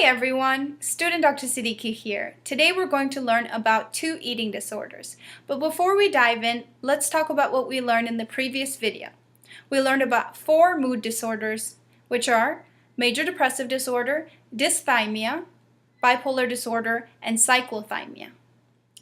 everyone, student Dr. Siddiqui here. Today we're going to learn about 2 eating disorders. But before we dive in, let's talk about what we learned in the previous video. We learned about 4 mood disorders, which are major depressive disorder, dysthymia, bipolar disorder, and cyclothymia.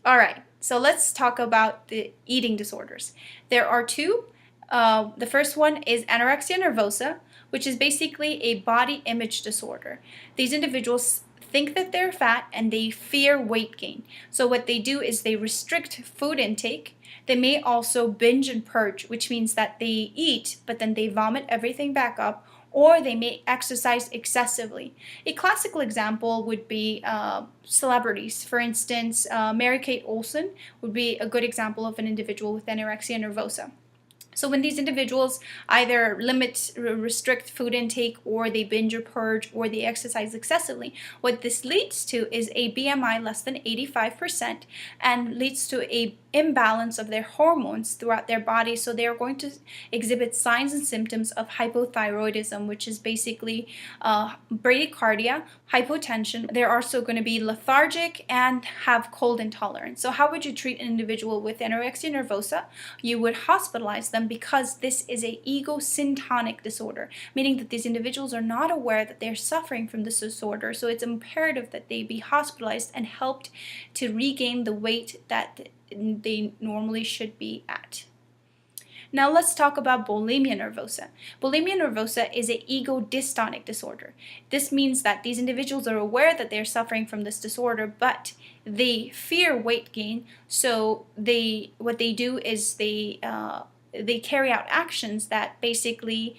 Alright, so let's talk about the eating disorders. There are 2. The first one is anorexia nervosa, which is basically a body image disorder. These individuals think that they're fat and they fear weight gain. So what they do is they restrict food intake. They may also binge and purge, which means that they eat, but then they vomit everything back up, or they may exercise excessively. A classical example would be celebrities. For instance, Mary-Kate Olsen would be a good example of an individual with anorexia nervosa. So when these individuals either restrict food intake, or they binge or purge, or they exercise excessively, what this leads to is a BMI less than 85% and leads to a imbalance of their hormones throughout their body. So they are going to exhibit signs and symptoms of hypothyroidism, which is basically bradycardia, hypotension. They're also going to be lethargic and have cold intolerance. So how would you treat an individual with anorexia nervosa? You would hospitalize them because this is a egosyntonic disorder, meaning that these individuals are not aware that they're suffering from this disorder. So it's imperative that they be hospitalized and helped to regain the weight that they normally should be at. Now let's talk about bulimia nervosa. Bulimia nervosa is an ego-dystonic disorder. This means that these individuals are aware that they're suffering from this disorder, but they fear weight gain. So what they do is they carry out actions that basically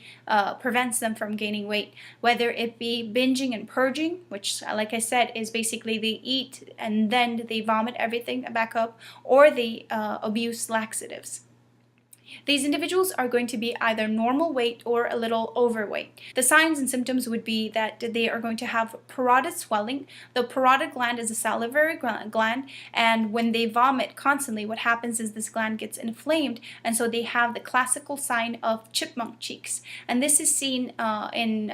prevents them from gaining weight, whether it be binging and purging, which, like I said, is basically they eat and then they vomit everything back up, or they abuse laxatives. These individuals are going to be either normal weight or a little overweight. The signs and symptoms would be that they are going to have parotid swelling. The parotid gland is a salivary gland, and when they vomit constantly, what happens is this gland gets inflamed, and so they have the classical sign of chipmunk cheeks. And this is seen in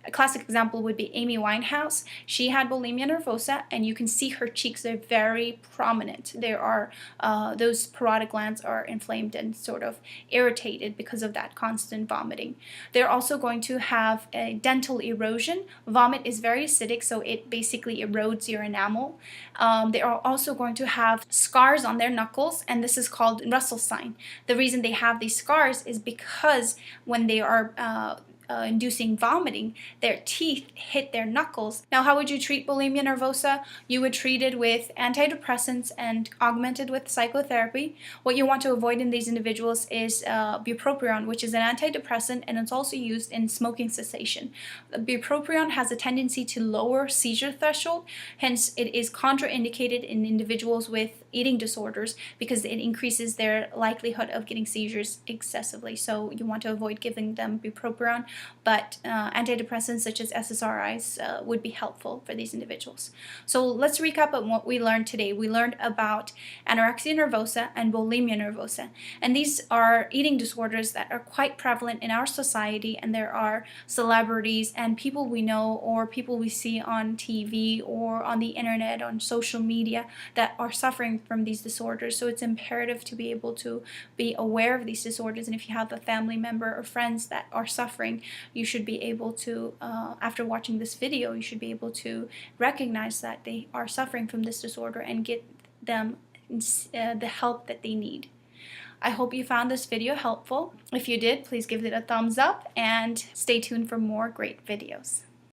a classic example would be Amy Winehouse. She had bulimia nervosa, and you can see her cheeks are very prominent. There are those parotid glands are inflamed and sort of irritated because of that constant vomiting. They're also going to have a dental erosion. Vomit is very acidic, so it basically erodes your enamel. They are also going to have scars on their knuckles, and this is called Russell's sign. The reason they have these scars is because when they are inducing vomiting, their teeth hit their knuckles. Now, how would you treat bulimia nervosa? You would treat it with antidepressants and augmented with psychotherapy. What you want to avoid in these individuals is bupropion, which is an antidepressant, and it's also used in smoking cessation. Bupropion has a tendency to lower seizure threshold, hence it is contraindicated in individuals with eating disorders because it increases their likelihood of getting seizures excessively. So you want to avoid giving them bupropion, but antidepressants such as SSRIs would be helpful for these individuals. So let's recap on what we learned today. We learned about anorexia nervosa and bulimia nervosa, and these are eating disorders that are quite prevalent in our society, and there are celebrities and people we know or people we see on TV or on the internet, on social media, that are suffering from these disorders. So it's imperative to be able to be aware of these disorders, and if you have a family member or friends that are suffering, you should be able to, after watching this video, you should be able to recognize that they are suffering from this disorder and get them the help that they need. I hope you found this video helpful. If you did, please give it a thumbs up and stay tuned for more great videos.